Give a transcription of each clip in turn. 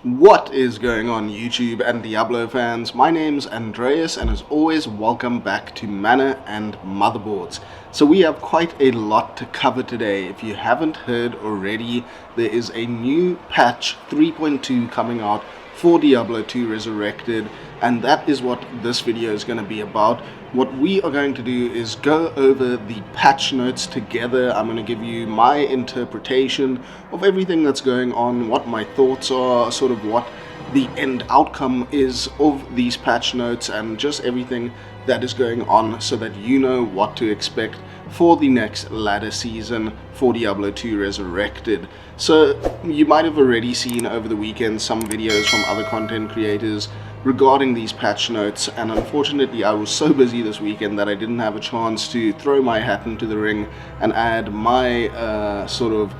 What is going on, YouTube and Diablo fans? My name's Andreas, and as always, welcome back to Mana and Motherboards. So we have quite a lot to cover today. If you haven't heard already, there is a new patch 3.2 coming out for Diablo 2 Resurrected, and that is what this video is going to be about. What we are going to do is go over the patch notes together. I'm going to give you my interpretation of everything that's going on, what my thoughts are, sort of what the end outcome is of these patch notes, and just everything that is going on so that you know what to expect for the next ladder season for Diablo 2 Resurrected. So you might have already seen over the weekend some videos from other content creators regarding these patch notes, and unfortunately I was so busy this weekend that I didn't have a chance to throw my hat into the ring and add my sort of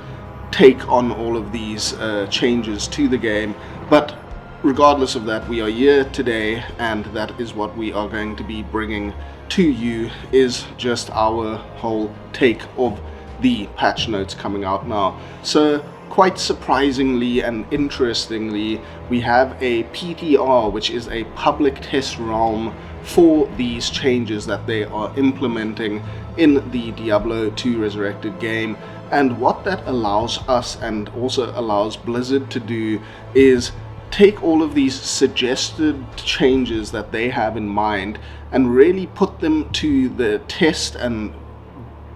take on all of these changes to the game. But regardless of that, we are here today, and that is what we are going to be bringing to you, is just our whole take of the patch notes coming out now. So quite surprisingly and interestingly, we have a PTR, which is a public test realm for these changes that they are implementing in the Diablo 2 Resurrected game. And what that allows us, and also allows Blizzard to do, is take all of these suggested changes that they have in mind and really put them to the test and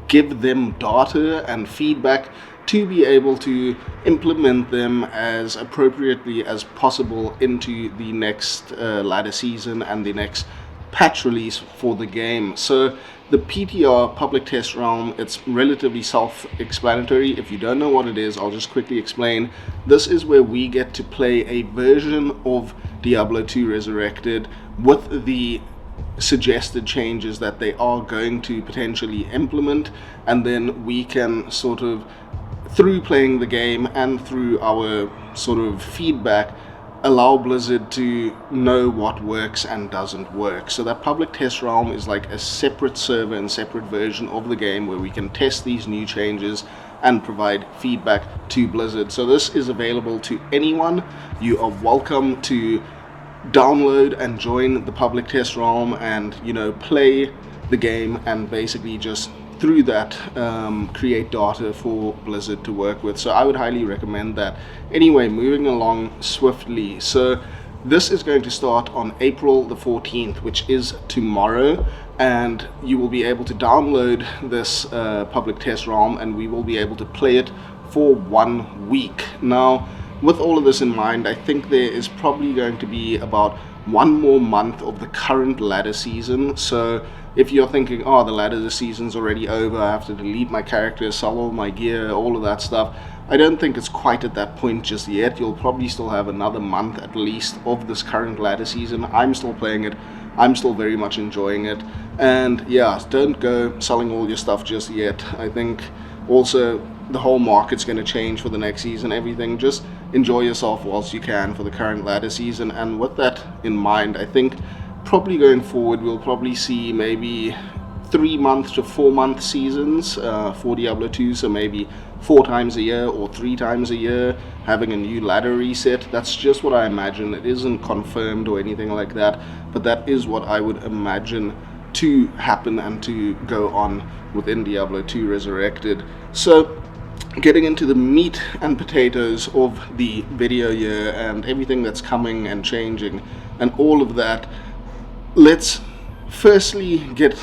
give them data and feedback to be able to implement them as appropriately as possible into the next ladder season and the next patch release for the game. So the PTR, public test realm, it's relatively self-explanatory. If you don't know what it is, I'll just quickly explain. This is where we get to play a version of Diablo 2 Resurrected with the suggested changes that they are going to potentially implement, and then we can sort of, through playing the game and through our sort of feedback, allow Blizzard to know what works and doesn't work. So that public test realm is like a separate server and separate version of the game where we can test these new changes and provide feedback to Blizzard. So this is available to anyone. You are welcome to download and join the public test realm and, you know, play the game and basically just through that create data for Blizzard to work with. So I would highly recommend that. Anyway, moving along swiftly. So this is going to start on April the 14th, which is tomorrow, and you will be able to download this public test realm, and we will be able to play it for 1 week. Now, with all of this in mind, I think there is probably going to be about 1 more month of the current ladder season. So if you're thinking, oh, the ladder season's already over, I have to delete my characters, sell all my gear, all of that stuff, I don't think it's quite at that point just yet. You'll probably still have another month at least of this current ladder season. I'm still playing it. I'm still very much enjoying it. And yeah, don't go selling all your stuff just yet. I think also the whole market's going to change for the next season. Everything, just enjoy yourself whilst you can for the current ladder season. And with that in mind, I think probably going forward we'll probably see maybe 3-month to 4-month seasons for Diablo 2. So maybe 4 times a year or 3 times a year having a new ladder reset. That's just what I imagine. It isn't confirmed or anything like that, but that is what I would imagine to happen and to go on within Diablo 2 Resurrected. So getting into the meat and potatoes of the video here and everything that's coming and changing and all of that, let's firstly get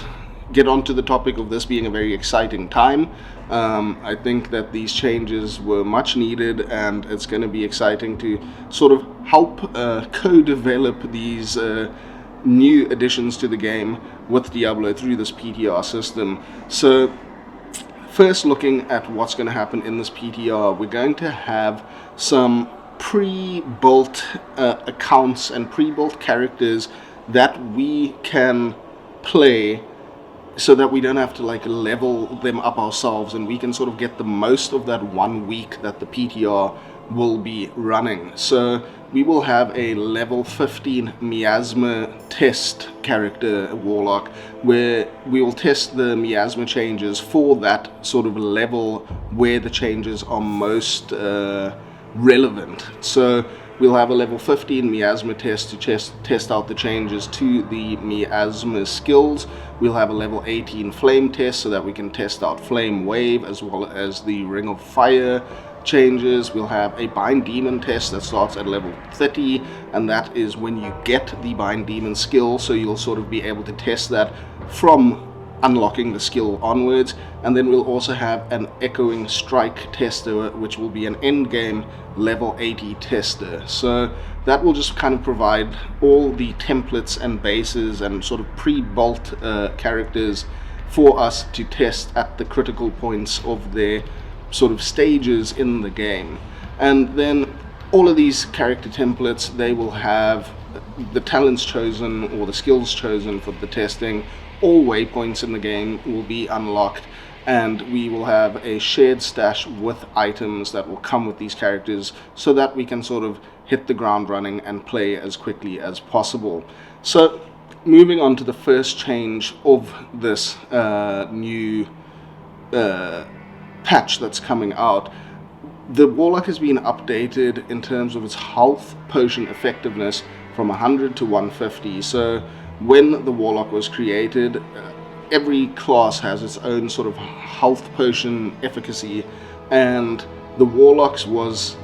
onto the topic of this being a very exciting time. I think that these changes were much needed, and it's going to be exciting to sort of help co-develop these new additions to the game with Diablo through this PTR system. So first, looking at what's going to happen in this PTR, we're going to have some pre-built accounts and pre-built characters that we can play, so that we don't have to like level them up ourselves, and we can sort of get the most of that 1 week that the PTR will be running. So we will have a level 15 miasma test character, Warlock, where we will test the miasma changes for that sort of level where the changes are most relevant. So We'll have a level 15 miasma test to test out the changes to the miasma skills. We'll have a level 18 flame test so that we can test out flame wave as well as the ring of fire changes. We'll have a bind demon test that starts at level 30, and that is when you get the bind demon skill, so you'll sort of be able to test that from unlocking the skill onwards. And then we'll also have an echoing strike tester, which will be an endgame level 80 tester. So that will just kind of provide all the templates and bases and sort of pre-built characters for us to test at the critical points of their sort of stages in the game. And then all of these character templates, they will have the talents chosen or the skills chosen for the testing. All waypoints in the game will be unlocked, and we will have a shared stash with items that will come with these characters so that we can sort of hit the ground running and play as quickly as possible. So moving on to the first change of this new patch that's coming out, the Warlock has been updated in terms of its health potion effectiveness from 100 to 150. So when the Warlock was created, every class has its own sort of health potion efficacy, and the Warlock's was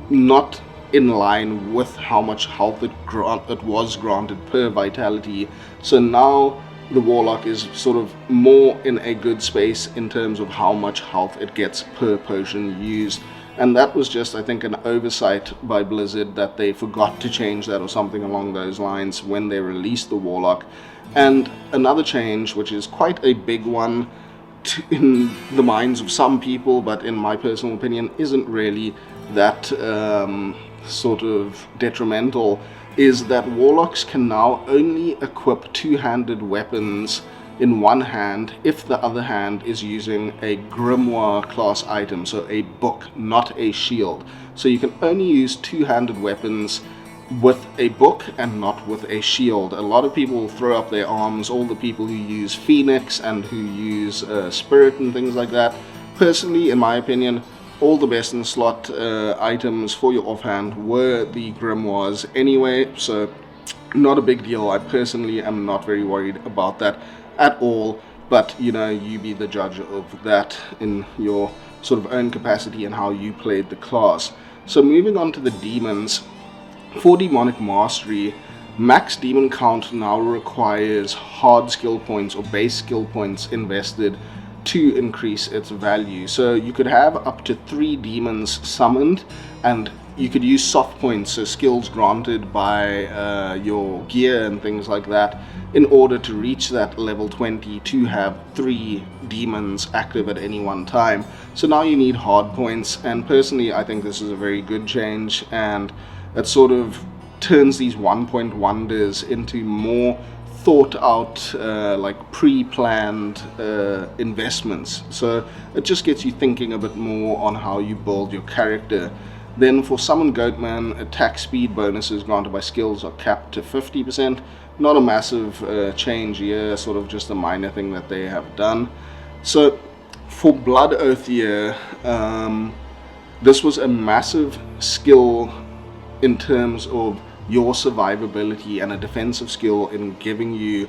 not in line with how much health it was granted per vitality. So now the Warlock is sort of more in a good space in terms of how much health it gets per potion used. And that was just, I think, an oversight by Blizzard, that they forgot to change that or something along those lines when they released the Warlock. And another change, which is quite a big one in the minds of some people, but in my personal opinion isn't really that sort of detrimental, is that Warlocks can now only equip two-handed weapons in one hand if the other hand is using a grimoire class item, so a book, not a shield. So you can only use two-handed weapons with a book and not with a shield. A lot of people will throw up their arms, all the people who use Phoenix and who use Spirit and things like that. Personally, in my opinion, all the best in slot items for your offhand were the grimoires anyway, so not a big deal. I personally am not very worried about that at all, but you know, you be the judge of that in your sort of own capacity and how you played the class. So moving on to the demons, for demonic mastery, max demon count now requires hard skill points or base skill points invested to increase its value. So you could have up to 3 demons summoned, and you could use soft points, so skills granted by your gear and things like that, in order to reach that level 20 to have 3 demons active at any one time. So now you need hard points, and personally I think this is a very good change, and it sort of turns these 1-point wonders into more thought out, like pre-planned investments. So it just gets you thinking a bit more on how you build your character. Then for Summon Goatman, attack speed bonuses granted by skills are capped to 50%. Not a massive change here, sort of just a minor thing that they have done. So for Blood Oath here, this was a massive skill in terms of your survivability and a defensive skill in giving you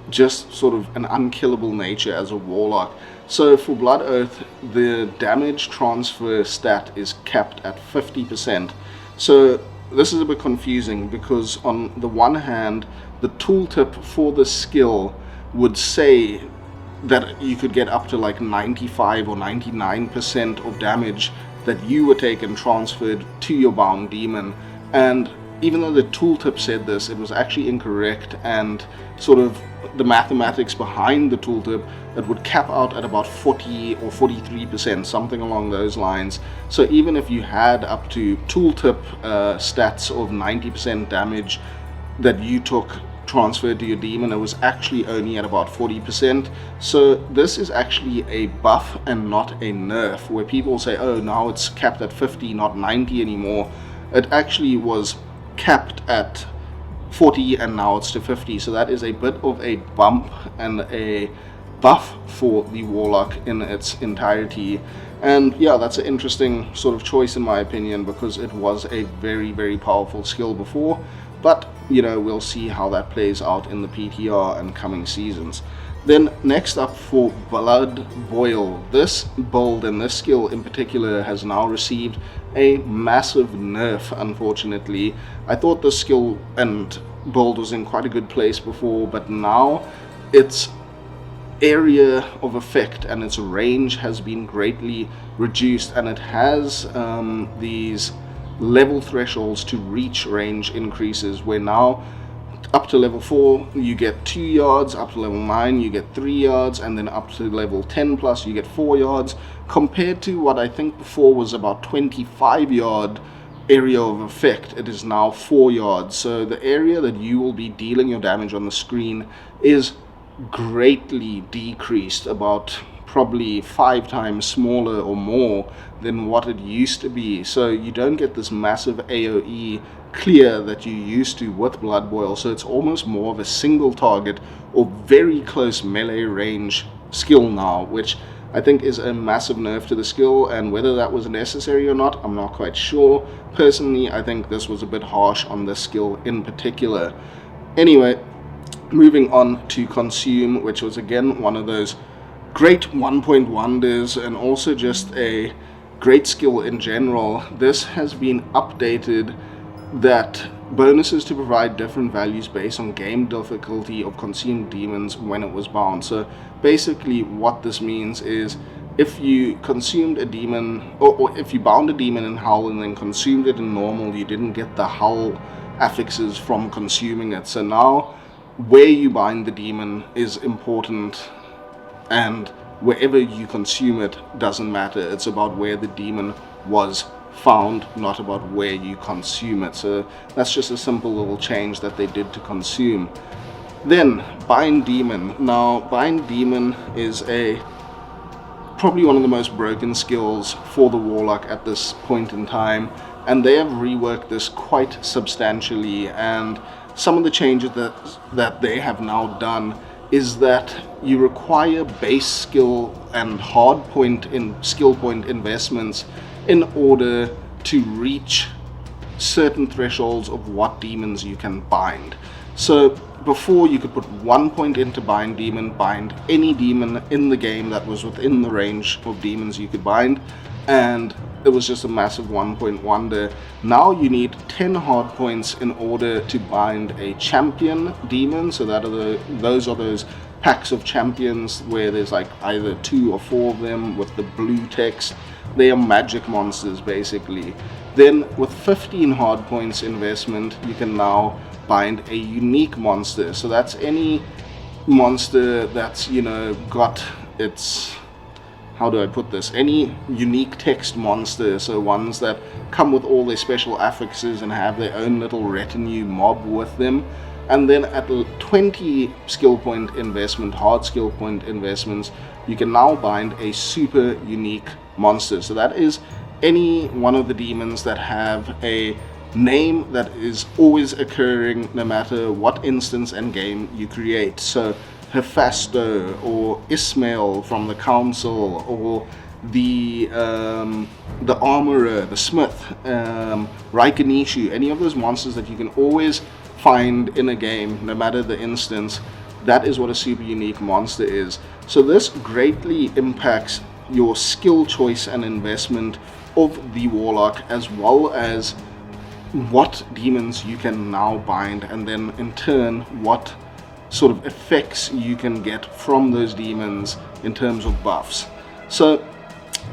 just sort of an unkillable nature as a Warlock. So for Blood Oath, the damage transfer stat is capped at 50%. So this is a bit confusing, because on the one hand, the tooltip for the skill would say that you could get up to like 95 or 99% of damage that you were taken transferred to your bound demon. And even though the tooltip said this, it was actually incorrect, and sort of the mathematics behind the tooltip, it would cap out at about 40 or 43%, something along those lines. So even if you had up to tooltip stats of 90% damage that you took transferred to your demon, it was actually only at about 40%. So this is actually a buff and not a nerf, where people say, oh, now it's capped at 50, not 90 anymore. It actually was capped at 40 and now it's to 50, so that is a bit of a bump and a buff for the Warlock in its entirety. And yeah, that's an interesting sort of choice in my opinion, because it was a very, very powerful skill before. But, you know, we'll see how that plays out in the PTR and coming seasons. Then next up for Blood Boil, this build and this skill in particular has now received a massive nerf, unfortunately. I thought this skill and build was in quite a good place before, but now its area of effect and its range has been greatly reduced, and it has these level thresholds to reach range increases, where now up to level 4 you get 2 yards, up to level 9 you get 3 yards, and then up to level 10 plus you get 4 yards, compared to what I think before was about 25 yard area of effect. It is now 4 yards, so the area that you will be dealing your damage on the screen is greatly decreased, about probably 5 times smaller or more than what it used to be. So you don't get this massive AoE clear that you used to with Blood Boil, so it's almost more of a single target or very close melee range skill now, which I think is a massive nerf to the skill, and whether that was necessary or not, I'm not quite sure. Personally, I think this was a bit harsh on this skill in particular. Anyway, moving on to Consume, which was again one of those great 1-point wonders and also just a great skill in general. This has been updated, that bonuses to provide different values based on game difficulty of consumed demons when it was bound. So basically what this means is, if you consumed a demon, or if you bound a demon in Hull and then consumed it in normal, you didn't get the Hull affixes from consuming it. So now where you bind the demon is important, and wherever you consume it doesn't matter. It's about where the demon was found, not about where you consume it. So that's just a simple little change that they did to Consume. Then Bind Demon. Now Bind Demon is probably one of the most broken skills for the Warlock at this point in time, and they have reworked this quite substantially. And some of the changes that they have now done is that you require base skill and hard point in skill point investments in order to reach certain thresholds of what demons you can bind. So before, you could put 1 point into Bind Demon, bind any demon in the game that was within the range of demons you could bind, and it was just a massive 1-point wonder. Now you need 10 hard points in order to bind a champion demon. So that those are those packs of champions where there's like either 2 or 4 of them with the blue text. They are magic monsters basically. Then with 15 hard points investment, you can now bind a unique monster. So that's any monster that's, you know, got its, how do I put this, any unique text monster. So ones that come with all their special affixes and have their own little retinue mob with them. And then at 20 skill point investment, hard skill point investments, you can now bind a super unique monster. So that is any one of the demons that have a name that is always occurring no matter what instance and game you create. So Hephasto or Ismail from the Council, or the Armorer, the Smith, Raikanishu, any of those monsters that you can always find in a game no matter the instance. That is what a super unique monster is. So this greatly impacts your skill choice and investment of the Warlock, as well as what demons you can now bind, and then in turn what sort of effects you can get from those demons in terms of buffs. So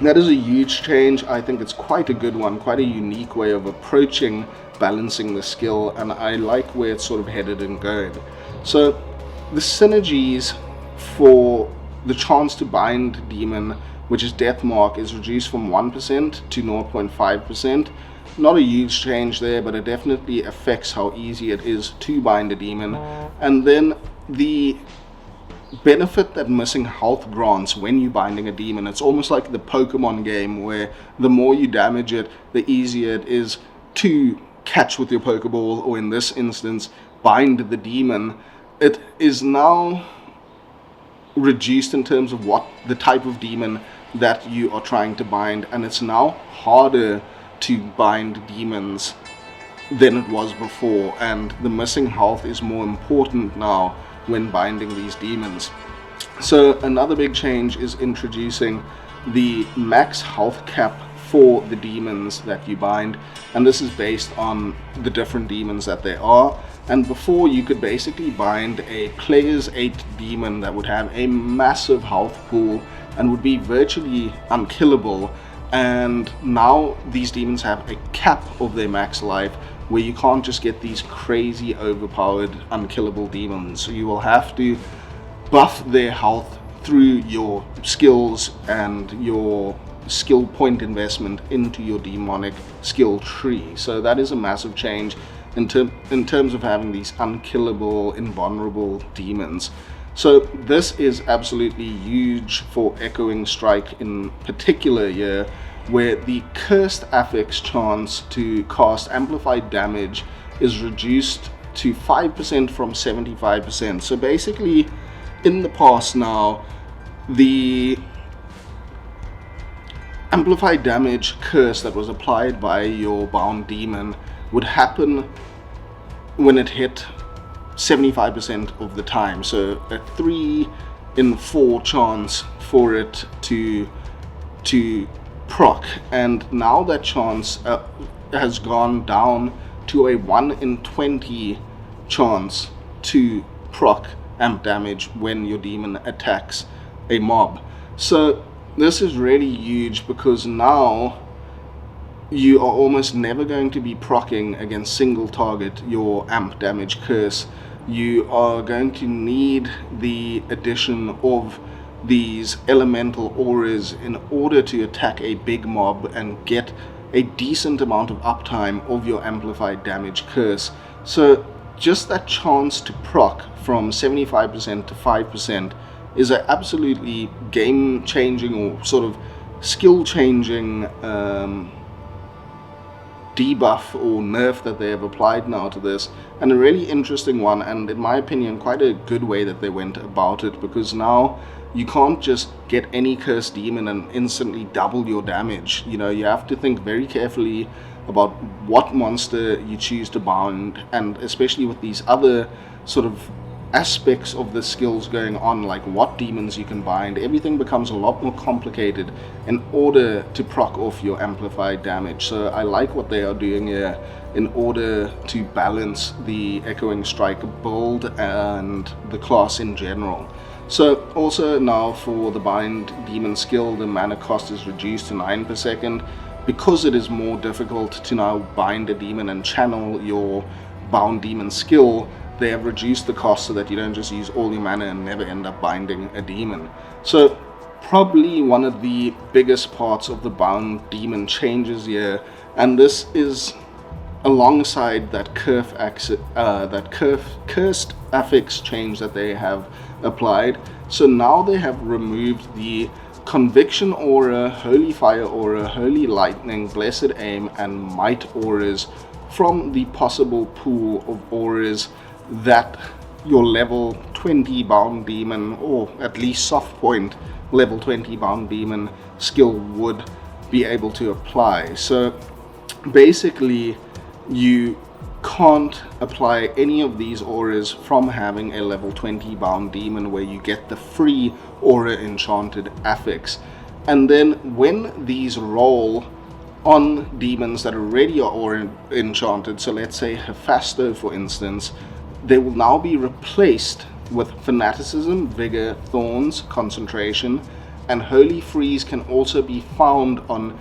that is a huge change. I think it's quite a good one, quite a unique way of approaching balancing the skill, and I like where it's sort of headed and going. So the synergies for the chance to bind demon, which is Death Mark, is reduced from 1% to 0.5%. Not a huge change there, but it definitely affects how easy it is to bind a demon. And then the benefit that missing health grants when you're binding a demon, it's almost like the Pokemon game, where the more you damage it, the easier it is to catch with your Pokeball, or in this instance, bind the demon. It is now reduced in terms of what the type of demon that you are trying to bind, and it's now harder to bind demons than it was before, and the missing health is more important now when binding these demons. So another big change is introducing the max health cap for the demons that you bind, and this is based on the different demons that there are. And before, you could basically bind a player's 8 demon that would have a massive health pool and would be virtually unkillable, and now these demons have a cap of their max life where you can't just get these crazy overpowered unkillable demons. So you will have to buff their health through your skills and your skill point investment into your demonic skill tree. So that is a massive change in terms of having these unkillable, invulnerable demons. So this is absolutely huge for Echoing Strike in particular here, where the cursed affix chance to cast amplified damage is reduced to 5% from 75%. So basically, in the past now, the amplified damage curse that was applied by your bound demon would happen when it hit 75% of the time. So a 3 in 4 chance for it to proc, and now that chance has gone down to a 1 in 20 chance to proc amp damage when your demon attacks a mob. So this is really huge, because now you are almost never going to be proccing against single target your amp damage curse. You are going to need the addition of these elemental auras in order to attack a big mob and get a decent amount of uptime of your amplified damage curse. So just that chance to proc from 75% to 5% is an absolutely game changing or sort of skill changing debuff or nerf that they have applied now to this, and a really interesting one, and in my opinion quite a good way that they went about it, because now you can't just get any cursed demon and instantly double your damage. You know, you have to think very carefully about what monster you choose to bind, and especially with these other sort of aspects of the skills going on, like what demons you can bind, everything becomes a lot more complicated in order to proc off your amplified damage. So I like what they are doing here in order to balance the Echoing Strike build and the class in general. So also now for the bind demon skill, the mana cost is reduced to 9 per second, because it is more difficult to now bind a demon and channel your bound demon skill. They have reduced the cost so that you don't just use all your mana and never end up binding a demon. So probably one of the biggest parts of the bound demon changes here, and this is alongside that cursed affix change that they have applied. So now they have removed the Conviction Aura, Holy Fire Aura, Holy Lightning, Blessed Aim, and Might auras from the possible pool of auras that your level 20 bound demon, or at least soft point level 20 bound demon skill would be able to apply. So basically you can't apply any of these auras from having a level 20 bound demon where you get the free aura enchanted affix. And then when these roll on demons that already are aura enchanted, so let's say Hephasto for instance, they will now be replaced with Fanaticism, Vigor, Thorns, Concentration, and Holy Freeze can also be found on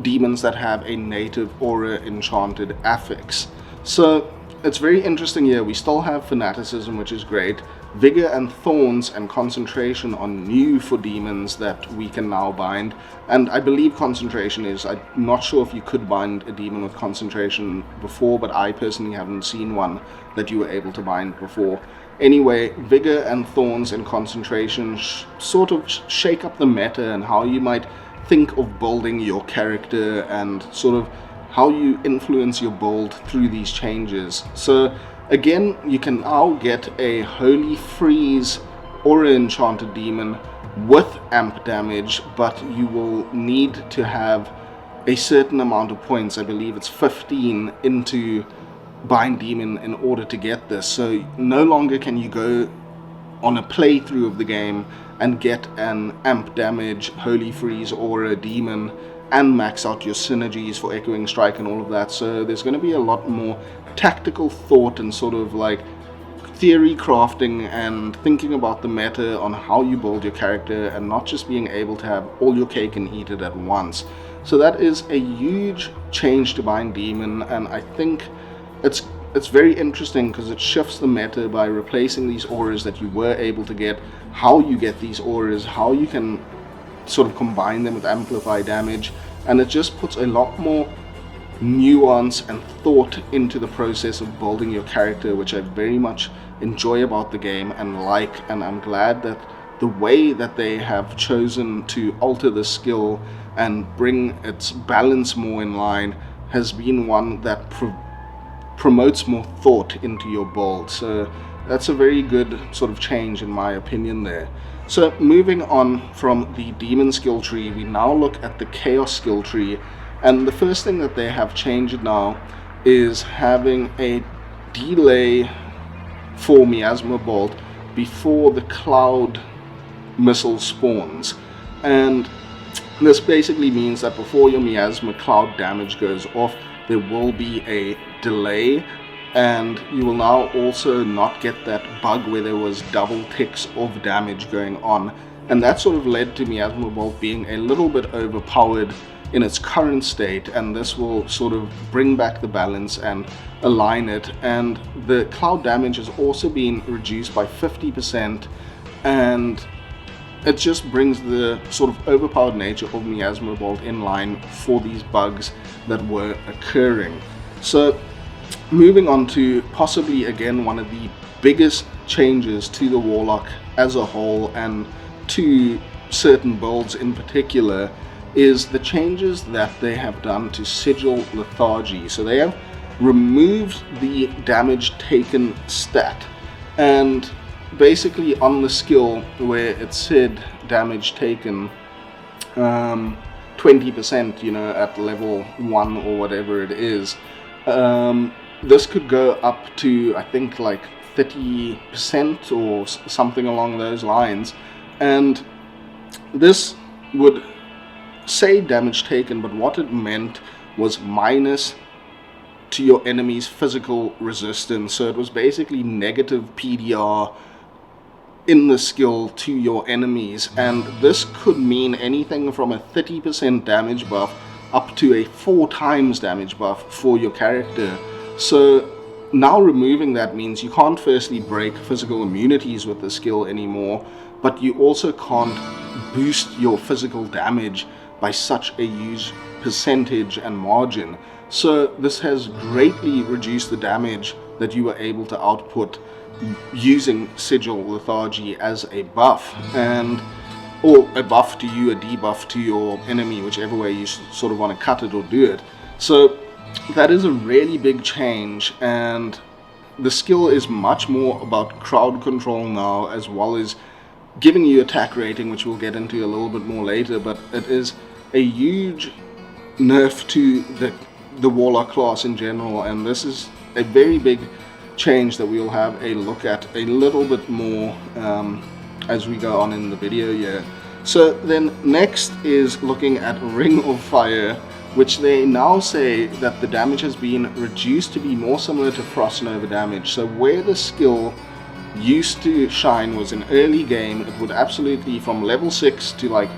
demons that have a native aura enchanted affix. So it's very interesting here. We still have Fanaticism, which is great. Vigor and Thorns and Concentration are new for demons that we can now bind, and I believe Concentration is, I'm not sure if you could bind a demon with Concentration before, but I personally haven't seen one that you were able to bind before. Anyway, Vigor and Thorns and Concentration sort of shake up the meta and how you might think of building your character and sort of how you influence your build through these changes. So again, you can now get a Holy Freeze Aura Enchanted Demon with amp damage, but you will need to have a certain amount of points. I believe it's 15 into Bind Demon in order to get this. So no longer can you go on a playthrough of the game and get an amp damage Holy Freeze Aura Demon and max out your synergies for Echoing Strike and all of that. So there's going to be a lot more tactical thought and sort of like theory crafting and thinking about the meta on how you build your character, and not just being able to have all your cake and eat it at once. So that is a huge change to Bind Demon, and I think it's very interesting because it shifts the meta by replacing these auras that you were able to get, how you get these auras, how you can sort of combine them with amplify damage, and it just puts a lot more nuance and thought into the process of building your character, which I very much enjoy about the game and like. And I'm glad that the way that they have chosen to alter the skill and bring its balance more in line has been one that promotes more thought into your build. So that's a very good sort of change in my opinion there. So moving on from the demon skill tree, we now look at the chaos skill tree, and the first thing that they have changed now is having a delay for Miasma Bolt before the cloud missile spawns. And this basically means that before your Miasma cloud damage goes off, there will be a delay, and you will now also not get that bug where there was double ticks of damage going on. And that sort of led to Miasma Bolt being a little bit overpowered in its current state, and this will sort of bring back the balance and align it. And the cloud damage has also been reduced by 50%, and it just brings the sort of overpowered nature of Miasma Bolt in line for these bugs that were occurring. So moving on to possibly again one of the biggest changes to the Warlock as a whole, and to certain builds in particular, is the changes that they have done to Sigil Lethargy. So they have removed the damage taken stat, and basically on the skill where it said damage taken 20%, you know, at level 1 or whatever it is, this could go up to I think like 30% or something along those lines. And this would say damage taken, but what it meant was minus to your enemy's physical resistance. So it was basically negative PDR in the skill to your enemies, and this could mean anything from a 30% damage buff up to a 4 times damage buff for your character. So now removing that means you can't firstly break physical immunities with the skill anymore, but you also can't boost your physical damage by such a huge percentage and margin. So this has greatly reduced the damage that you were able to output using Sigil Lethargy as a buff, or a buff to you, a debuff to your enemy, whichever way you sort of want to cut it or do it. So that is a really big change, and the skill is much more about crowd control now, as well as giving you attack rating, which we'll get into a little bit more later. But it is a huge nerf to the Warlock class in general, and this is a very big change that we'll have a look at a little bit more as we go on in the video here. So then next is looking at Ring of Fire, which they now say that the damage has been reduced to be more similar to Frost Nova damage. So where the skill used to shine was in early game, it would absolutely, from level 6 to like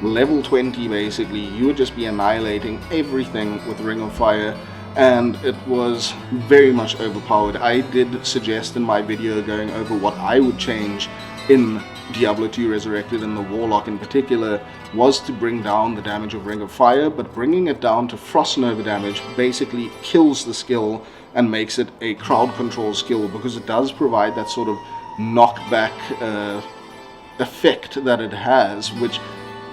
level 20 basically, you would just be annihilating everything with Ring of Fire, and it was very much overpowered. I did suggest in my video going over what I would change in Diablo 2 Resurrected, and the Warlock in particular, was to bring down the damage of Ring of Fire, but bringing it down to Frost Nova damage basically kills the skill and makes it a crowd control skill, because it does provide that sort of knockback effect that it has, which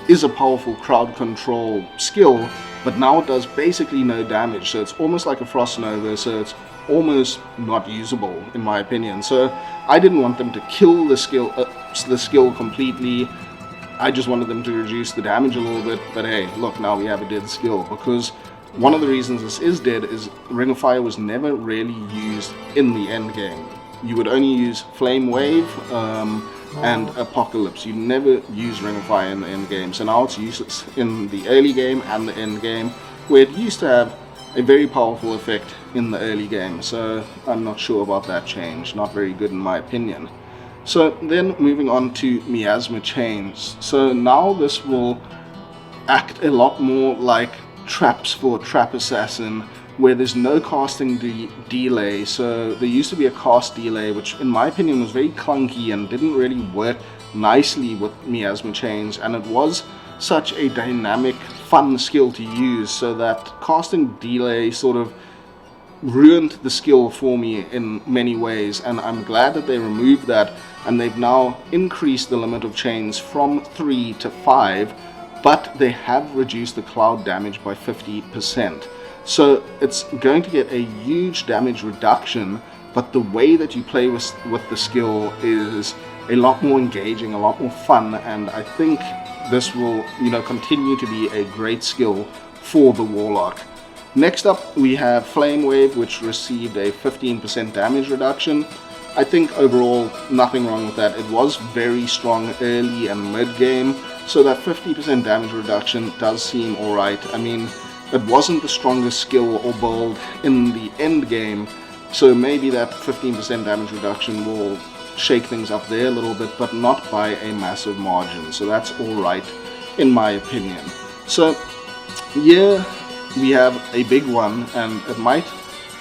is a powerful crowd control skill, but now it does basically no damage, so it's almost like a Frost Nova, so it's almost not usable in my opinion. So I didn't want them to kill the skill completely. I just wanted them to reduce the damage a little bit, but hey, look, now we have a dead skill, because one of the reasons this is dead is Ring of Fire was never really used in the end game. You would only use Flame Wave and Apocalypse. You never use Ring of Fire in the end game, so now it's useless in the early game and the end game, where it used to have a very powerful effect in the early game. So I'm not sure about that change, not very good in my opinion. So then moving on to Miasma Chains. So now this will act a lot more like traps for Trap Assassin, where there's no casting delay. So there used to be a cast delay, which in my opinion was very clunky and didn't really work nicely with Miasma Chains, and it was such a dynamic, fun skill to use, so that casting delay sort of ruined the skill for me in many ways, and I'm glad that they removed that, and they've now increased the limit of chains from 3 to 5, but they have reduced the cloud damage by 50%. So it's going to get a huge damage reduction, but the way that you play with the skill is a lot more engaging, a lot more fun, and I think this will, continue to be a great skill for the Warlock. Next up, we have Flame Wave, which received a 15% damage reduction. I think overall, nothing wrong with that. It was very strong early and mid-game, so that 50% damage reduction does seem alright. I mean, it wasn't the strongest skill or build in the end game, so maybe that 15% damage reduction will shake things up there a little bit, but not by a massive margin, so that's alright in my opinion. So, yeah, we have a big one, and it might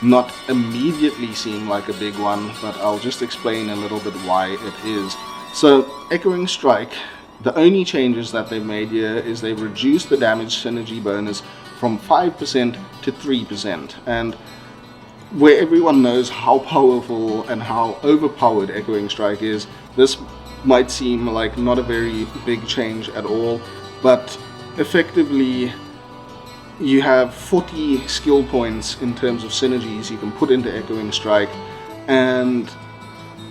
not immediately seem like a big one, but I'll just explain a little bit why it is. So, Echoing Strike, the only changes that they've made here is they've reduced the damage synergy bonus from 5% to 3%, and where everyone knows how powerful and how overpowered Echoing Strike is, this might seem like not a very big change at all, but effectively you have 40 skill points in terms of synergies you can put into Echoing Strike, and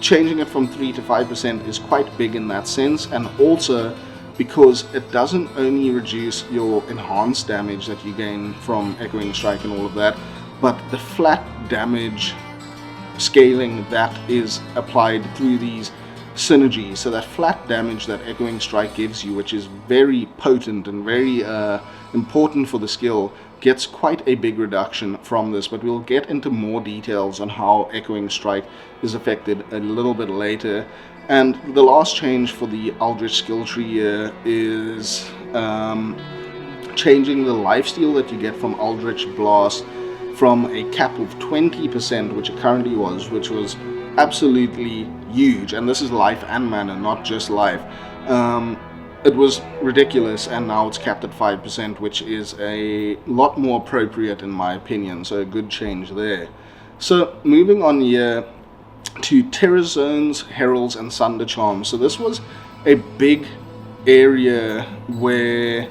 changing it from 3 to 5% is quite big in that sense, and also because it doesn't only reduce your enhanced damage that you gain from Echoing Strike and all of that, but the flat damage scaling that is applied through these synergies. So that flat damage that Echoing Strike gives you, which is very potent and very important for the skill, gets quite a big reduction from this, but we'll get into more details on how Echoing Strike is affected a little bit later. And the last change for the Eldritch skill tree here is changing the lifesteal that you get from Eldritch Blast from a cap of 20%, which it currently was, which was absolutely huge, and this is life and mana, not just life. It was ridiculous, and now it's capped at 5%, which is a lot more appropriate in my opinion, so a good change there. So moving on here to Terror Zones, Heralds, and Sundered Charms. So this was a big area where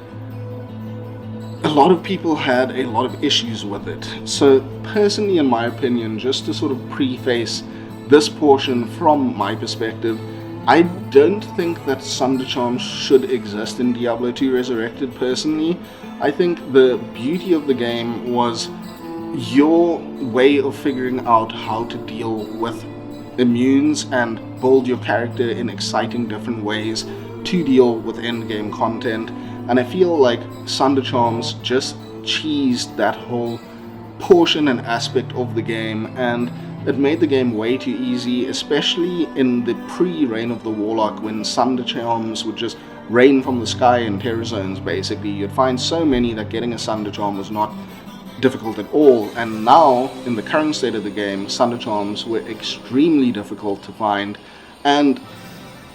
a lot of people had a lot of issues with it. So personally, in my opinion, just to sort of preface this portion from my perspective, I don't think that Sundered Charms should exist in Diablo 2 Resurrected personally. I think the beauty of the game was your way of figuring out how to deal with immunes and build your character in exciting different ways to deal with endgame content. And I feel like Sundered Charms just cheesed that whole portion and aspect of the game, and it made the game way too easy, especially in the pre-reign of the Warlock, when Sundered Charms would just rain from the sky in Terror Zones basically. You'd find so many that getting a Sundered Charm was not difficult at all, and now in the current state of the game, Sundered Charms were extremely difficult to find. And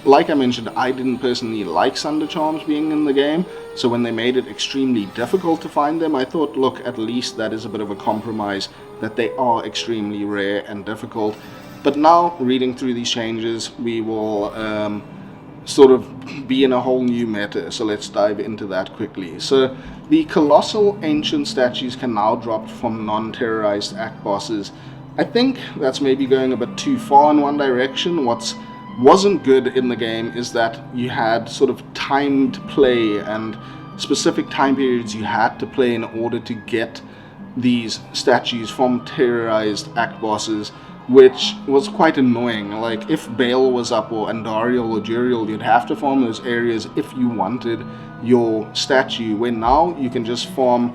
like I mentioned, I didn't personally like Sundered Charms being in the game, so when they made it extremely difficult to find them, I thought, look, at least that is a bit of a compromise, that they are extremely rare and difficult. But now, reading through these changes, we will sort of be in a whole new meta, so let's dive into that quickly. So the Colossal Ancient statues can now drop from non-terrorized act bosses. I think that's maybe going a bit too far in one direction. What wasn't good in the game is that you had sort of timed play and specific time periods you had to play in order to get these statues from terrorized act bosses, which was quite annoying. Like, if Baal was up or Andariel or Duriel, you'd have to farm those areas if you wanted your statue, where now you can just farm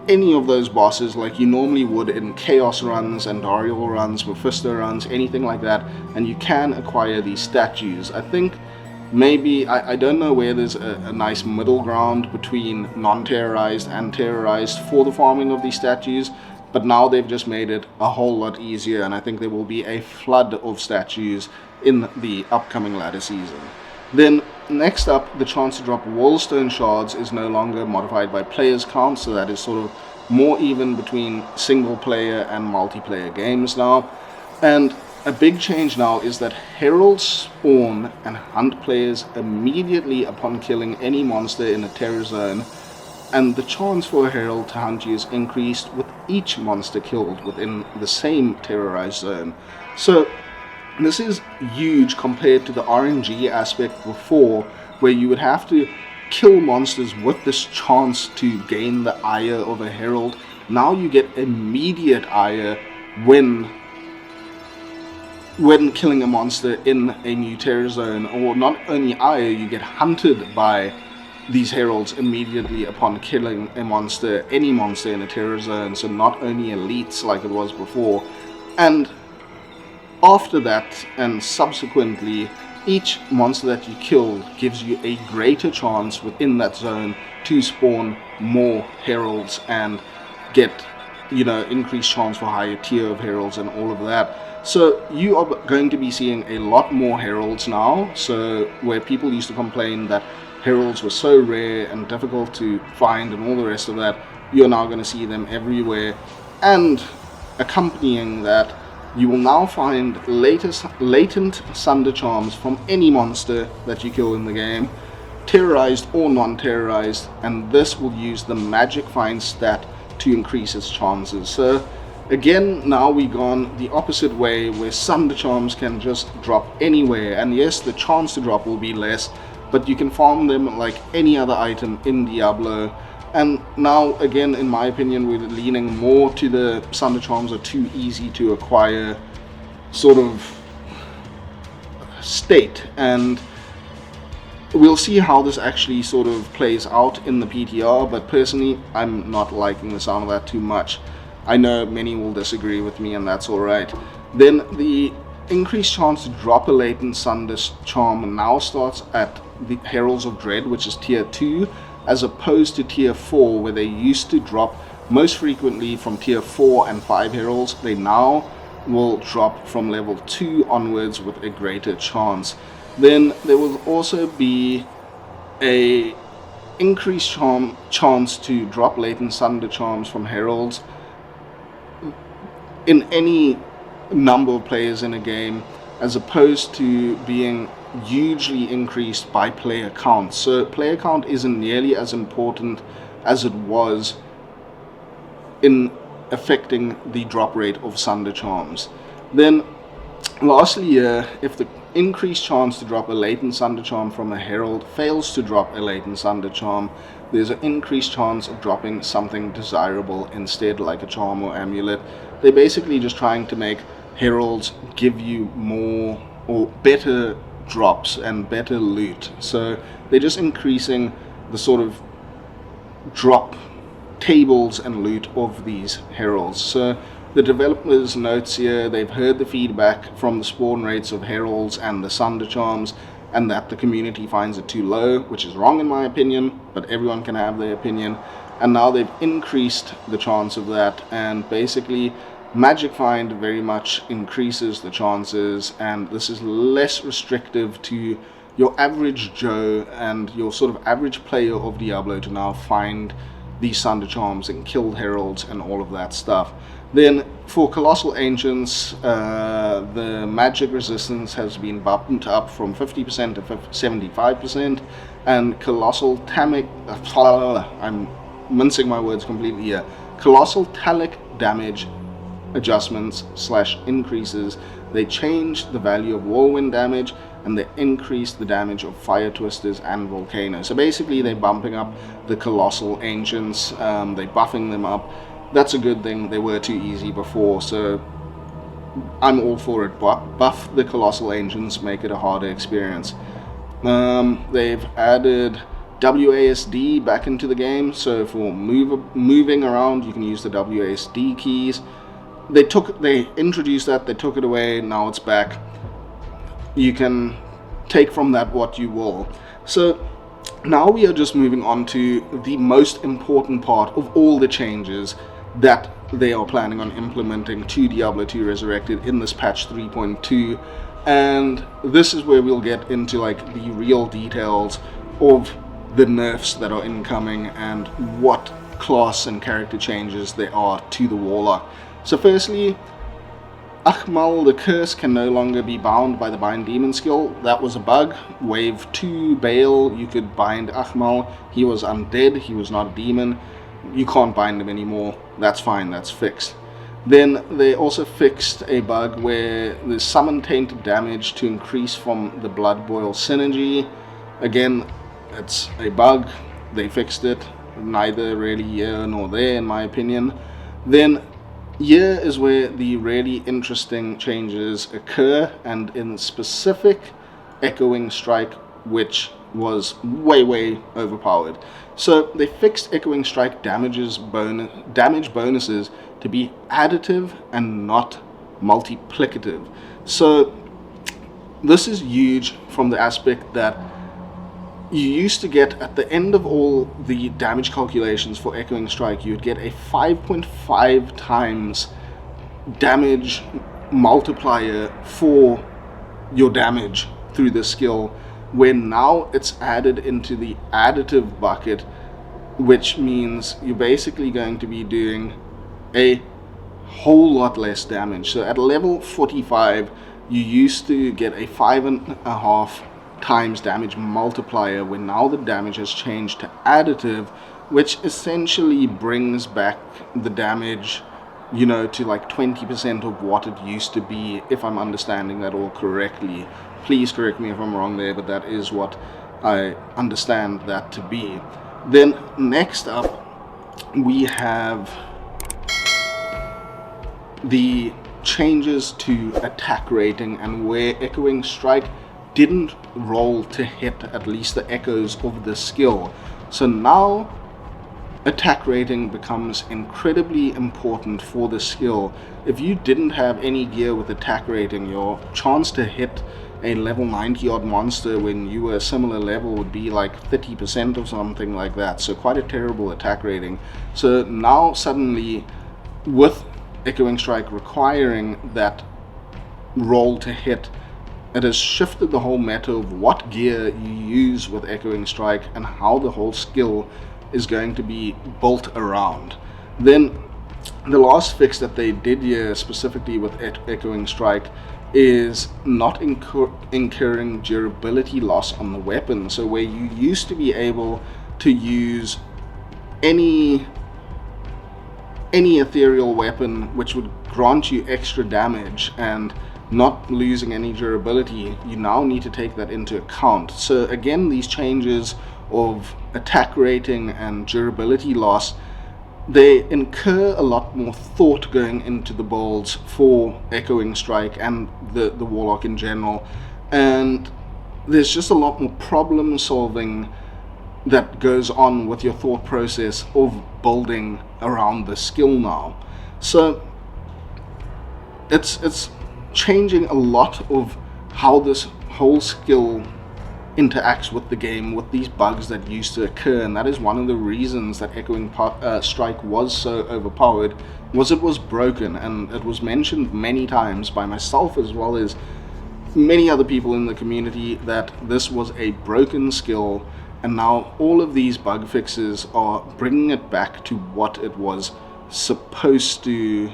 any of those bosses like you normally would in Chaos runs, Andariel runs, Mephisto runs, anything like that, and you can acquire these statues. I think maybe, I don't know where there's a nice middle ground between non-terrorized and terrorized for the farming of these statues, but now they've just made it a whole lot easier, and I think there will be a flood of statues in the upcoming ladder season. Then next up, the chance to drop Wallstone shards is no longer modified by players count, so that is sort of more even between single player and multiplayer games now. And a big change now is that Heralds spawn and hunt players immediately upon killing any monster in a terror zone, and the chance for a Herald to hunt you is increased with each monster killed within the same terrorized zone. So this is huge compared to the RNG aspect before, where you would have to kill monsters with this chance to gain the ire of a Herald. Now you get immediate ire when killing a monster in a new terror zone, or not only ire, you get hunted by these heralds immediately upon killing a monster, any monster in a terror zone, so not only elites like it was before. And after that, and subsequently, each monster that you kill gives you a greater chance within that zone to spawn more heralds and get, increased chance for higher tier of heralds and all of that. So you are going to be seeing a lot more heralds now. So where people used to complain that heralds were so rare and difficult to find and all the rest of that, you're now going to see them everywhere. And accompanying that, you will now find latent Sundered Charms from any monster that you kill in the game, terrorized or non-terrorized, and this will use the Magic Find stat to increase its chances. So again, now we've gone the opposite way, where Sundered Charms can just drop anywhere, and yes, the chance to drop will be less, but you can farm them like any other item in Diablo. And now, again, in my opinion, we're leaning more to the Sundered Charms are too easy to acquire sort of state, and we'll see how this actually sort of plays out in the PTR, but personally, I'm not liking the sound of that too much. I know many will disagree with me, and that's alright. Then the increased chance to drop a latent Sundered Charm now starts at the Heralds of Dread, which is tier 2, as opposed to tier 4, where they used to drop most frequently from tier 4 and 5 heralds. They now will drop from level 2 onwards with a greater chance. Then there will also be a increased chance to drop latent Sundered Charms from heralds in any number of players in a game, as opposed to being hugely increased by player count. So player count isn't nearly as important as it was in affecting the drop rate of Sundered Charms. Then lastly, if the increased chance to drop a latent Sundered Charm from a herald fails to drop a latent Sundered Charm, there's an increased chance of dropping something desirable instead, like a charm or amulet. They're basically just trying to make heralds give you more or better drops and better loot. So they're just increasing the sort of drop tables and loot of these heralds. So the developers notes here, they've heard the feedback from the spawn rates of heralds and the Sundered Charms, and that the community finds it too low, which is wrong in my opinion, but everyone can have their opinion. And now they've increased the chance of that, and basically Magic Find very much increases the chances, and this is less restrictive to your average Joe and your sort of average player of Diablo to now find these Sundered Charms and kill heralds and all of that stuff. Then for Colossal Ancients, the magic resistance has been bumped up from 50% to 75%, and colossal tamic, I'm mincing my words completely here, colossal talic damage adjustments / increases. They changed the value of whirlwind damage, and they increased the damage of fire twisters and volcanoes. So basically they're bumping up the colossal ancients, they're buffing them up. That's a good thing. They were too easy before, so I'm all for it. Buff the colossal ancients, make it a harder experience. They've added WASD back into the game, so for moving around you can use the WASD keys. They introduced that, they took it away, now it's back. You can take from that what you will. So now we are just moving on to the most important part of all the changes that they are planning on implementing to Diablo 2 Resurrected in this patch 3.2, and this is where we'll get into like the real details of the nerfs that are incoming and what class and character changes there are to the Warlock. So firstly, Achmal the Curse can no longer be bound by the Bind Demon skill. That was a bug. Wave 2 Baal, you could bind Achmal. He was undead, he was not a demon. You can't bind him anymore. That's fine, that's fixed. Then they also fixed a bug where the summon tainted damage to increase from the Blood Boil synergy. Again, it's a bug. They fixed it. Neither really here nor there in my opinion. Then here is where the really interesting changes occur, and in specific, Echoing Strike, which was way overpowered. So they fixed Echoing Strike damage bonuses to be additive and not multiplicative. So this is huge from the aspect that you used to get, at the end of all the damage calculations for Echoing Strike, you would get a 5.5 times damage multiplier for your damage through the skill, where now it's added into the additive bucket, which means you're basically going to be doing a whole lot less damage. So at level 45, you used to get a 5.5 times damage multiplier, when now the damage has changed to additive, which essentially brings back the damage, you know, to like 20% of what it used to be, if I'm understanding that all correctly. Please correct me if I'm wrong there, but that is what I understand that to be. Then next up we have the changes to attack rating, and where Echoing Strike didn't roll to hit at least the echoes of the skill. So now attack rating becomes incredibly important for the skill. If you didn't have any gear with attack rating, your chance to hit a level 90 odd monster when you were a similar level would be like 30% or something like that. So quite a terrible attack rating. So now suddenly, with Echoing Strike requiring that roll to hit, it has shifted the whole matter of what gear you use with Echoing Strike and how the whole skill is going to be built around. Then the last fix that they did here specifically with Echoing Strike is not incurring durability loss on the weapon. So where you used to be able to use any ethereal weapon which would grant you extra damage and not losing any durability, you now need to take that into account. So again, these changes of attack rating and durability loss, they incur a lot more thought going into the builds for Echoing Strike and the Warlock in general, and there's just a lot more problem solving that goes on with your thought process of building around the skill now. So it's changing a lot of how this whole skill interacts with the game, with these bugs that used to occur, and that is one of the reasons that Echoing Strike was so overpowered, was it was broken. And it was mentioned many times by myself as well as many other people in the community that this was a broken skill, and now all of these bug fixes are bringing it back to what it was supposed to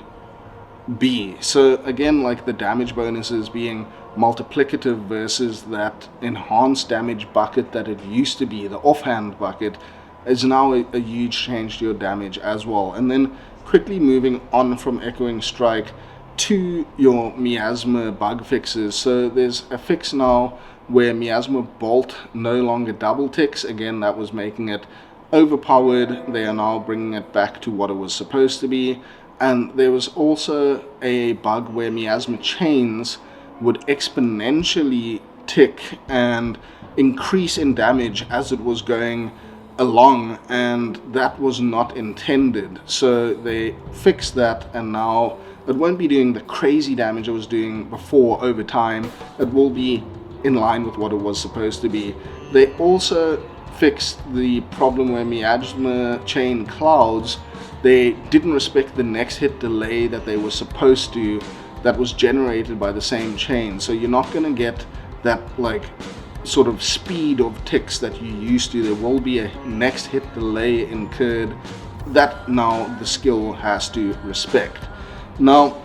be. So again, like the damage bonuses being multiplicative versus that enhanced damage bucket that it used to be, the offhand bucket, is now a huge change to your damage as well. And then quickly moving on from Echoing Strike to your miasma bug fixes. So there's a fix now where miasma bolt no longer double ticks. Again, that was making it overpowered. They are now bringing it back to what it was supposed to be. And there was also a bug where miasma chains would exponentially tick and increase in damage as it was going along, and that was not intended. So they fixed that, and now it won't be doing the crazy damage it was doing before over time. It will be in line with what it was supposed to be. They also fixed the problem where miasma chain clouds, they didn't respect the next hit delay that they were supposed to, that was generated by the same chain. So you're not going to get that like sort of speed of ticks that you used to. There will be a next hit delay incurred that now the skill has to respect. Now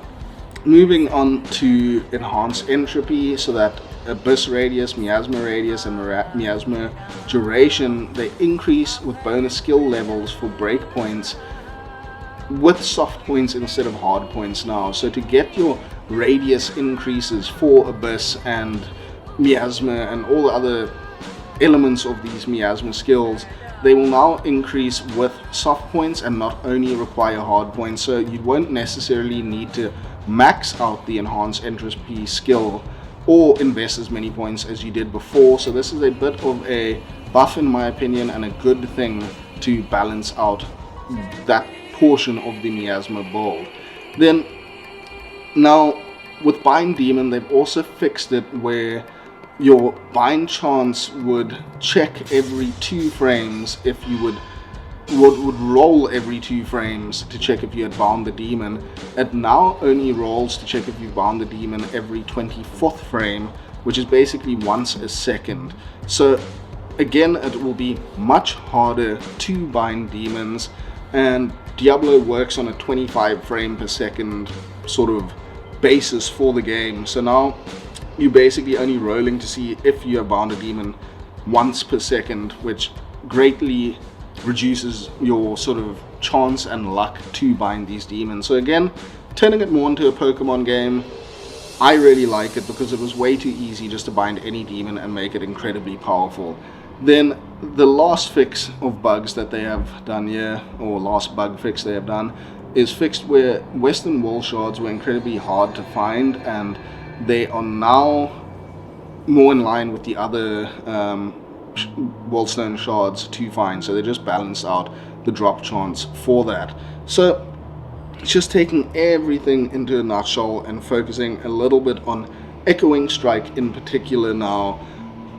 moving on to enhanced entropy, so that abyss radius, miasma radius, and miasma duration, they increase with bonus skill levels for breakpoints with soft points instead of hard points now. So to get your radius increases for abyss and miasma and all the other elements of these miasma skills, they will now increase with soft points and not only require hard points. So you won't necessarily need to max out the enhanced entropy skill or invest as many points as you did before. So this is a bit of a buff in my opinion, and a good thing to balance out that portion of the miasma build. Then now with Bind Demon, they've also fixed it where your bind chance would check every 2 frames if you would roll every 2 frames to check if you had bound the demon. It now only rolls to check if you bound the demon every 24th frame, which is basically once a second. So again, it will be much harder to bind demons, and Diablo works on a 25 frame per second sort of basis for the game. So now you're basically only rolling to see if you have bound a demon once per second, which greatly reduces your sort of chance and luck to bind these demons. So again, turning it more into a Pokemon game, I really like it because it was way too easy just to bind any demon and make it incredibly powerful. Then the last fix of bugs that they have done here, or last bug fix they have done, is fixed where Western Wall Shards were incredibly hard to find, and they are now more in line with the other Wallstone Shards to find. So they just balance out the drop chance for that. So it's just taking everything into a nutshell and focusing a little bit on Echoing Strike in particular now.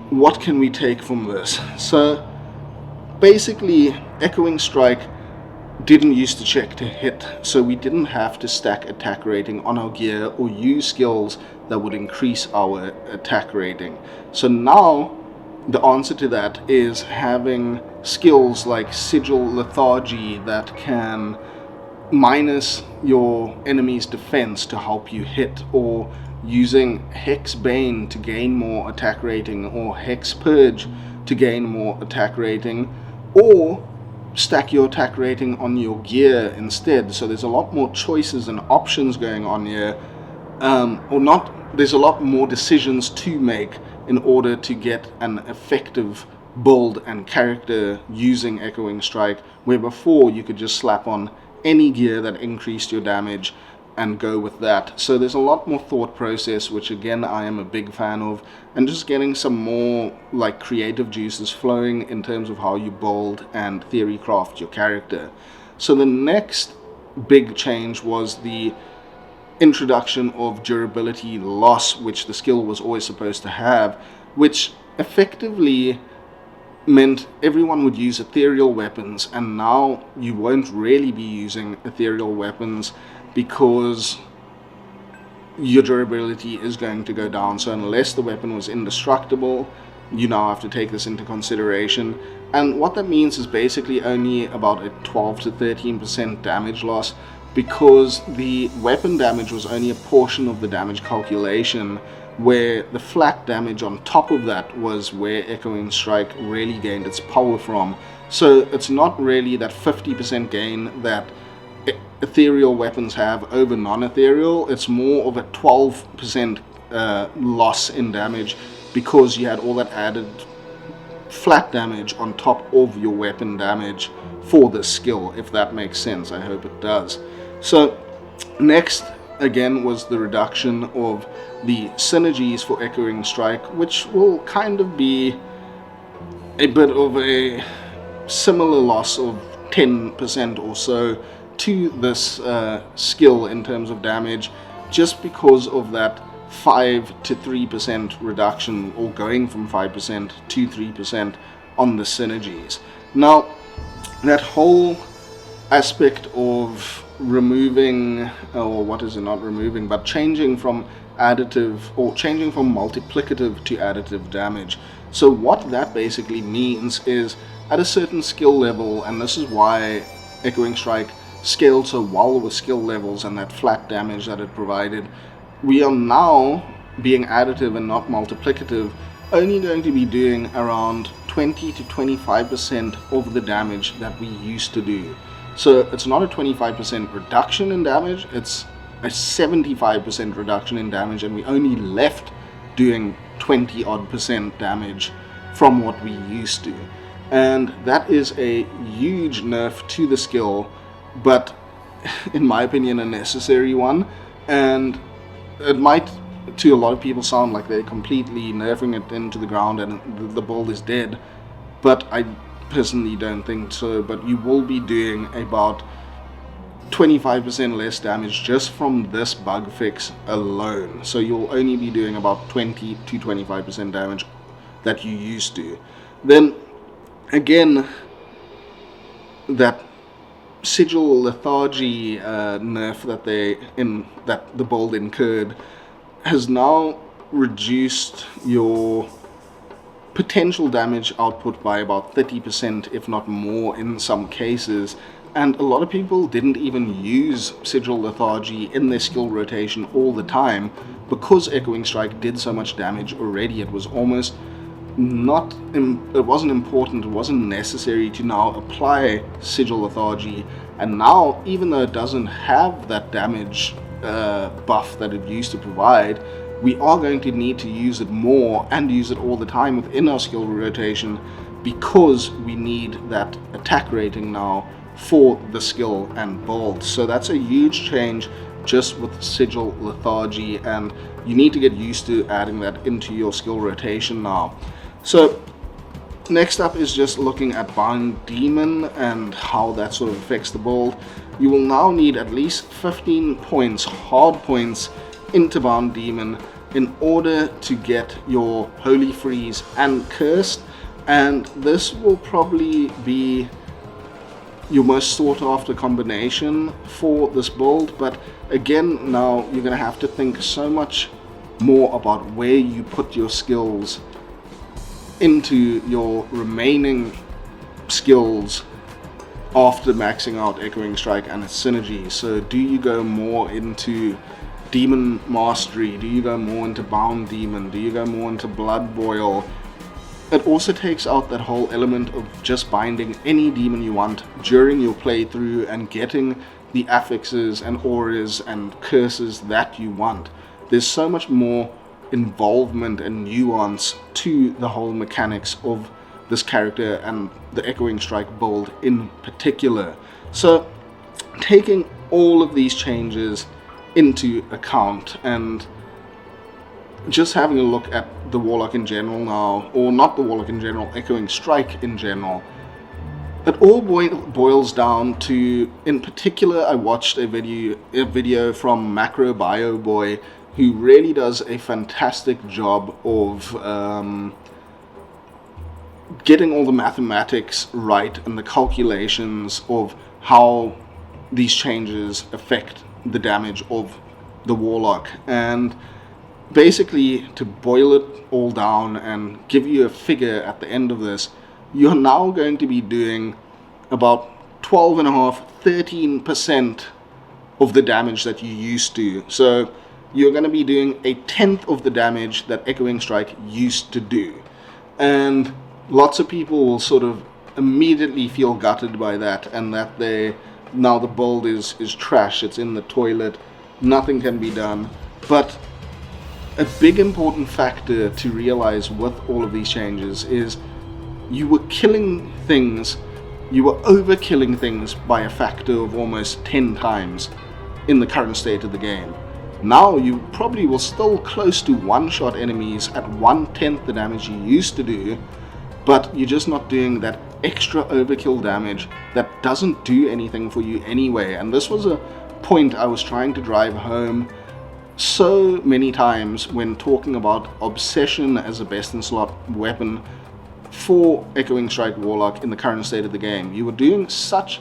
What can we take from this? So basically, Echoing Strike didn't used to check to hit, so we didn't have to stack attack rating on our gear or use skills that would increase our attack rating. So now the answer to that is having skills like Sigil Lethargy that can minus your enemy's defense to help you hit, or using Hex Bane to gain more attack rating, or Hex Purge to gain more attack rating, or stack your attack rating on your gear instead. So there's a lot more choices and options going on here, there's a lot more decisions to make in order to get an effective build and character using Echoing Strike, where before you could just slap on any gear that increased your damage and go with that. So there's a lot more thought process, which again I am a big fan of, and just getting some more like creative juices flowing in terms of how you build and theory craft your character. So the next big change was the introduction of durability loss, which the skill was always supposed to have, which effectively meant everyone would use ethereal weapons, and now you won't really be using ethereal weapons because your durability is going to go down. So unless the weapon was indestructible, you now have to take this into consideration. And what that means is basically only about a 12 to 13% damage loss, because the weapon damage was only a portion of the damage calculation, where the flat damage on top of that was where Echoing Strike really gained its power from. So it's not really that 50% gain that ethereal weapons have over non-ethereal. It's more of a 12% loss in damage, because you had all that added flat damage on top of your weapon damage for the skill, if that makes sense. I hope it does. So next again was the reduction of the synergies for Echoing Strike, which will kind of be a bit of a similar loss of 10% or so to this skill in terms of damage, just because of that 5 to 3% reduction, or going from 5% to 3% on the synergies. Now, that whole aspect of removing, or what is it, not removing, but changing from additive, or changing from multiplicative to additive damage. So what that basically means is, at a certain skill level, and this is why Echoing Strike scaled so well with skill levels and that flat damage that it provided, we are now, being additive and not multiplicative, only going to be doing around 20 to 25% of the damage that we used to do. So it's not a 25% reduction in damage, it's a 75% reduction in damage, and we only left doing 20 odd % damage from what we used to. And that is a huge nerf to the skill, but in my opinion a necessary one. And it might, to a lot of people, sound like they're completely nerfing it into the ground and the build is dead, but I personally don't think so. But you will be doing about 25% less damage just from this bug fix alone. So you'll only be doing about 20 to 25% damage that you used to. Then again, that sigil lethargy nerf that the build incurred has now reduced your potential damage output by about 30%, if not more in some cases. And a lot of people didn't even use sigil lethargy in their skill rotation all the time, because Echoing Strike did so much damage already. It was almost not, it wasn't important, it wasn't necessary to now apply sigil lethargy. And now, even though it doesn't have that damage buff that it used to provide, we are going to need to use it more, and use it all the time within our skill rotation, because we need that attack rating now for the skill and build. So that's a huge change just with sigil lethargy, and you need to get used to adding that into your skill rotation now. So next up is just looking at Bound Demon and how that sort of affects the build. You will now need at least 15 points, hard points, into Bound Demon in order to get your Holy Freeze and Cursed, and this will probably be your most sought after combination for this build. But again, now you're going to have to think so much more about where you put your skills into your remaining skills after maxing out Echoing Strike and its synergy. So do you go more into Demon Mastery? Do you go more into Bound Demon? Do you go more into Blood Boil? It also takes out that whole element of just binding any demon you want during your playthrough and getting the affixes and auras and curses that you want. There's so much more involvement and nuance to the whole mechanics of this character and the Echoing Strike build in particular. So taking all of these changes into account, and just having a look at the Warlock in general now, or not the Warlock in general, Echoing Strike in general, it all boils down to, in particular, I watched a video from Macrobioboi, who really does a fantastic job of getting all the mathematics right and the calculations of how these changes affect the damage of the Warlock. And basically, to boil it all down and give you a figure at the end of this, you're now going to be doing about 12.5-13% of the damage that you used to. So you're going to be doing 1/10 of the damage that Echoing Strike used to do. And lots of people will sort of immediately feel gutted by that, and that now the build is trash, it's in the toilet, nothing can be done. But a big important factor to realize with all of these changes is you were killing things, you were overkilling things by a factor of almost 10 times in the current state of the game. Now you probably will still close to one-shot enemies at 1/10 the damage you used to do, but you're just not doing that extra overkill damage that doesn't do anything for you anyway. And this was a point I was trying to drive home so many times when talking about Obsession as a best in slot weapon for Echoing Strike Warlock in the current state of the game. You were doing such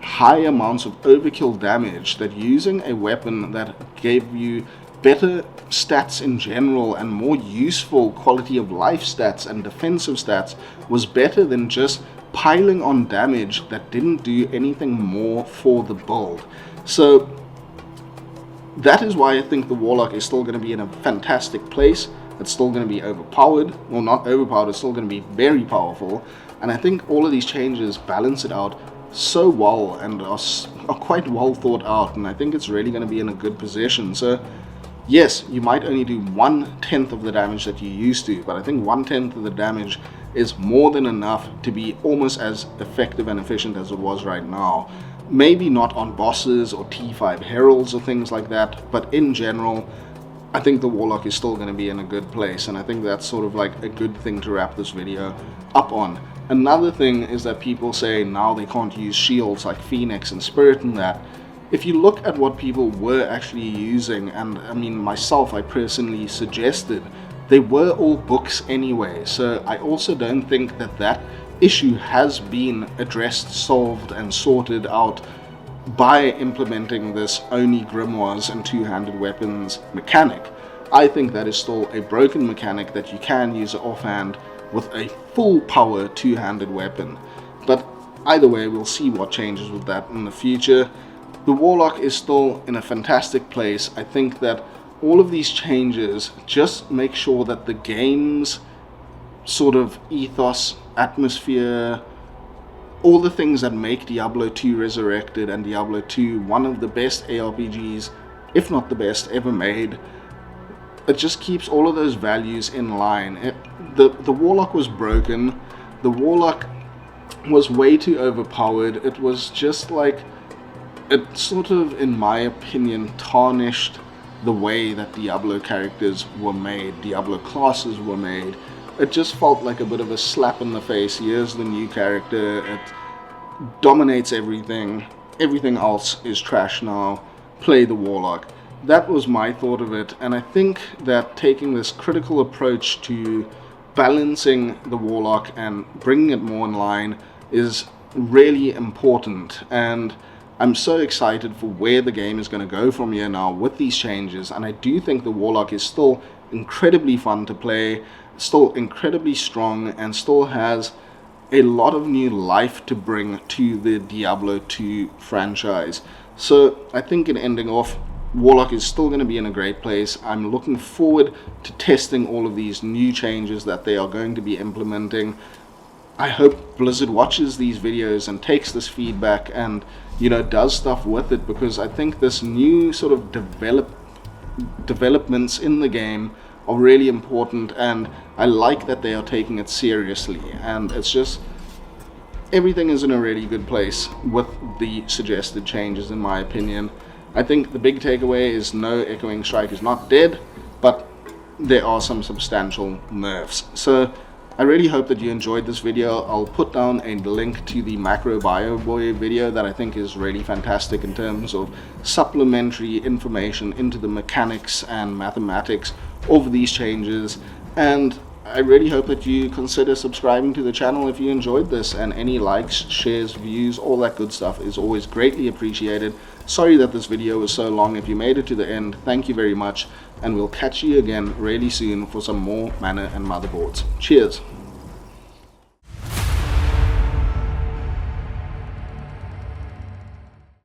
high amounts of overkill damage that using a weapon that gave you better stats in general and more useful quality of life stats and defensive stats was better than just piling on damage that didn't do anything more for the build. So that is why I think the Warlock is still going to be in a fantastic place. It's still going to be overpowered. Well, not overpowered, it's still going to be very powerful. And I think all of these changes balance it out so well and are quite well thought out. And I think it's really going to be in a good position. So yes, you might only do 1/10 of the damage that you used to, but I think 1/10 of the damage is more than enough to be almost as effective and efficient as it was right now. Maybe not on bosses or T5 Heralds or things like that, but in general, I think the Warlock is still going to be in a good place, and I think that's sort of like a good thing to wrap this video up on. Another thing is that people say now they can't use shields like Phoenix and Spirit and that. If you look at what people were actually using, and I mean myself, I personally suggested, they were all books anyway, so I also don't think that that issue has been addressed, solved and sorted out by implementing this only grimoires and two-handed weapons mechanic. I think that is still a broken mechanic that you can use offhand with a full power two-handed weapon. But either way, we'll see what changes with that in the future. The Warlock is still in a fantastic place. I think that all of these changes just make sure that the game's sort of ethos, atmosphere, all the things that make Diablo 2 Resurrected and Diablo 2 one of the best ARPGs, if not the best ever made, it just keeps all of those values in line. The Warlock was broken, the Warlock was way too overpowered, it was just like, it sort of, in my opinion, tarnished the way that Diablo characters were made, Diablo classes were made. It just felt like a bit of a slap in the face. Here's the new character, it dominates everything, everything else is trash now, play the Warlock. That was my thought of it, and I think that taking this critical approach to balancing the Warlock and bringing it more in line is really important, and I'm so excited for where the game is going to go from here now with these changes. And I do think the Warlock is still incredibly fun to play, still incredibly strong, and still has a lot of new life to bring to the Diablo 2 franchise. So I think in ending off, Warlock is still going to be in a great place. I'm looking forward to testing all of these new changes that they are going to be implementing. I hope Blizzard watches these videos and takes this feedback and, you know, does stuff with it, because I think this new sort of developments in the game are really important, and I like that they are taking it seriously, and it's just, everything is in a really good place with the suggested changes in my opinion. I think the big takeaway is no, Echoing Strike is not dead, but there are some substantial nerfs. So I really hope that you enjoyed this video. I'll put down a link to the Macrobioboi video that I think is really fantastic in terms of supplementary information into the mechanics and mathematics of these changes. And I really hope that you consider subscribing to the channel if you enjoyed this, and any likes, shares, views, all that good stuff is always greatly appreciated. Sorry that this video was so long. If you made it to the end, thank you very much, and we'll catch you again really soon for some more Mana and Motherboards. Cheers!